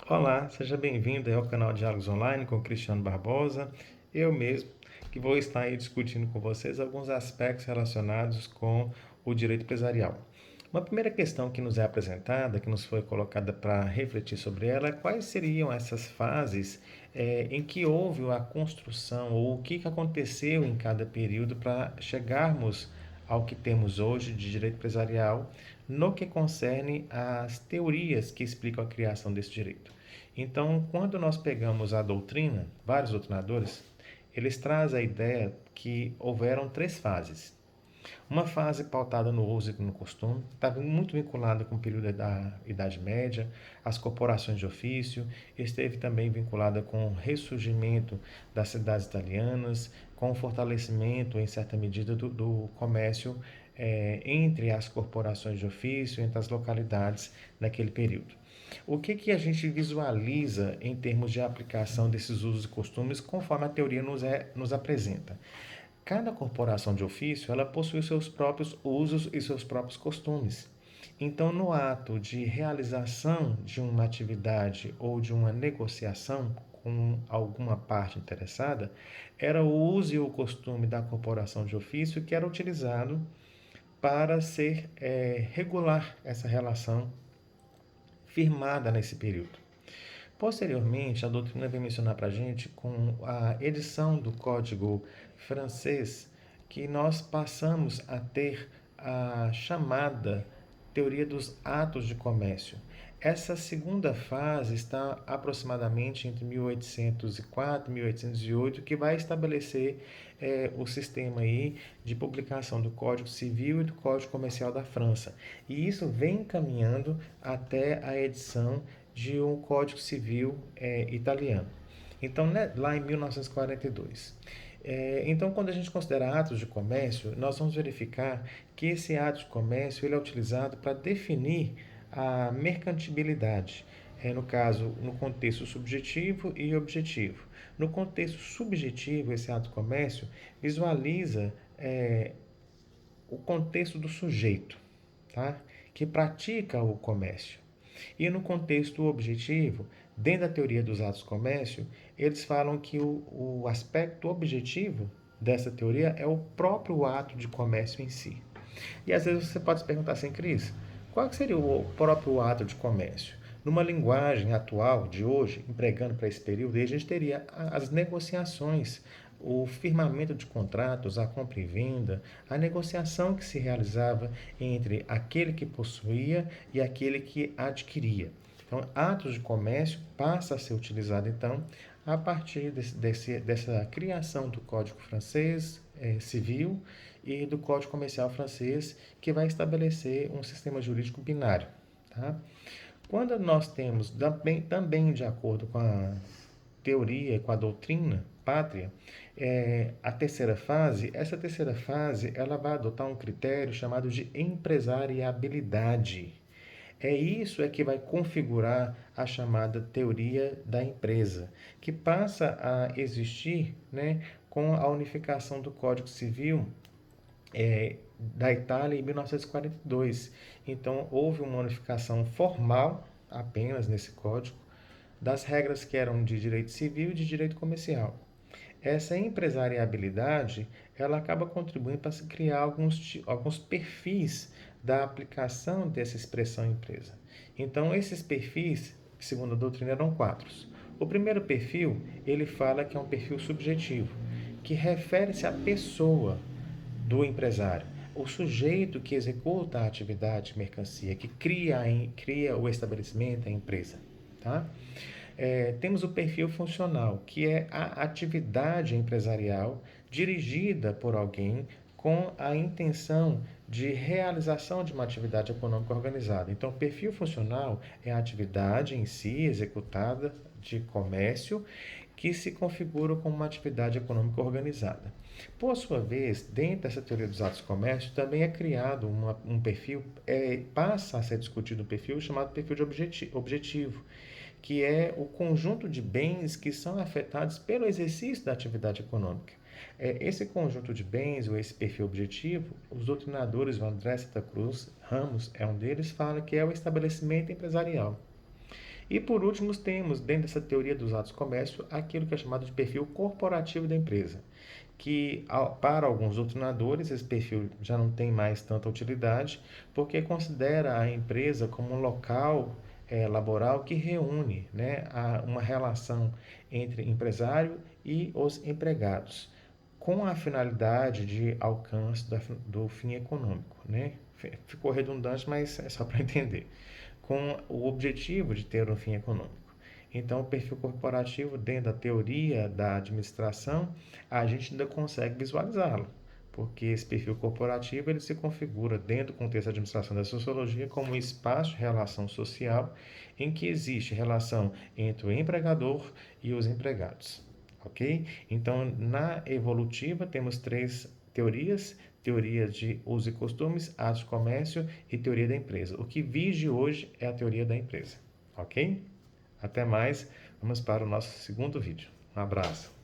Olá, seja bem-vindo ao canal Diálogos Online com Cristiano Barbosa. Eu mesmo que vou estar aí discutindo com vocês alguns aspectos relacionados com o direito empresarial. Uma primeira questão que nos é apresentada, que nos foi colocada para refletir sobre ela, é quais seriam essas fases em que houve a construção ou o que aconteceu em cada período para chegarmos ao que temos hoje de direito empresarial no que concerne às teorias que explicam a criação desse direito. Então, quando nós pegamos a doutrina, vários doutrinadores, eles trazem a ideia que houveram três fases. Uma fase pautada no uso e no costume, estava muito vinculada com o período da Idade Média, as corporações de ofício, esteve também vinculada com o ressurgimento das cidades italianas, com o fortalecimento, em certa medida, do comércio entre as corporações de ofício, entre as localidades naquele período. O que a gente visualiza em termos de aplicação desses usos e costumes conforme a teoria nos apresenta? Cada corporação de ofício, ela possui seus próprios usos e seus próprios costumes. Então, no ato de realização de uma atividade ou de uma negociação com alguma parte interessada, era o uso e o costume da corporação de ofício que era utilizado para ser regular essa relação firmada nesse período. Posteriormente, a doutrina vem mencionar para a gente com a edição do Código francês que nós passamos a ter a chamada teoria dos atos de comércio. Essa segunda fase está aproximadamente entre 1804 e 1808, que vai estabelecer o sistema aí de publicação do Código Civil e do Código Comercial da França. E isso vem caminhando até a edição de um Código Civil italiano. Então, né, lá em 1942. Então, quando a gente considera atos de comércio, nós vamos verificar que esse ato de comércio ele é utilizado para definir a mercantilidade. No caso, no contexto subjetivo e objetivo. No contexto subjetivo, esse ato de comércio visualiza o contexto do sujeito, tá? Que pratica o comércio. E no contexto objetivo, dentro da teoria dos atos de comércio, eles falam que o aspecto objetivo dessa teoria é o próprio ato de comércio em si. E às vezes você pode se perguntar assim, Cris, qual seria o próprio ato de comércio? Numa linguagem atual, de hoje, empregando para esse período, a gente teria as negociações, o firmamento de contratos, a compra e venda, a negociação que se realizava entre aquele que possuía e aquele que adquiria. Então, atos de comércio passa a ser utilizado, então, a partir dessa criação do Código Francês Civil e do Código Comercial Francês, que vai estabelecer um sistema jurídico binário. Tá? Quando nós temos, também de acordo com a teoria, com a doutrina pátria, a terceira fase, essa terceira fase ela vai adotar um critério chamado de empresariabilidade. Isso que vai configurar a chamada teoria da empresa, que passa a existir, né, com a unificação do Código Civil da Itália em 1942. Então, houve uma unificação formal apenas nesse código das regras que eram de direito civil e de direito comercial. Essa empresariabilidade ela acaba contribuindo para se criar alguns perfis da aplicação dessa expressão empresa. Então, esses perfis, segundo a doutrina, eram quatro. O primeiro perfil, ele fala que é um perfil subjetivo, que refere-se à pessoa do empresário, o sujeito que executa a atividade de mercancia, que cria o estabelecimento, a empresa. Tá? Temos o perfil funcional, que é a atividade empresarial dirigida por alguém com a intenção de realização de uma atividade econômica organizada. Então, o perfil funcional é a atividade em si executada de comércio que se configura como uma atividade econômica organizada. Por sua vez, dentro dessa teoria dos atos de comércio, também é criado um perfil, passa a ser discutido um perfil chamado perfil de objetivo, que é o conjunto de bens que são afetados pelo exercício da atividade econômica. Esse conjunto de bens, ou esse perfil objetivo, os doutrinadores, o André Santa Cruz Ramos é um deles, fala que é o estabelecimento empresarial. E por último, temos, dentro dessa teoria dos atos do comércio, aquilo que é chamado de perfil corporativo da empresa, que para alguns doutrinadores esse perfil já não tem mais tanta utilidade, porque considera a empresa como um local laboral que reúne, né, uma relação entre empresário e os empregados, com a finalidade de alcance do fim econômico, né? Ficou redundante, mas é só para entender. Com o objetivo de ter um fim econômico. Então, o perfil corporativo, dentro da teoria da administração, a gente ainda consegue visualizá-lo, porque esse perfil corporativo ele se configura dentro do contexto da administração da sociologia como um espaço de relação social em que existe relação entre o empregador e os empregados. Ok? Então, na evolutiva, temos três teorias: teoria de uso e costumes, atos de comércio e teoria da empresa. O que vige hoje é a teoria da empresa. Ok? Até mais. Vamos para o nosso segundo vídeo. Um abraço.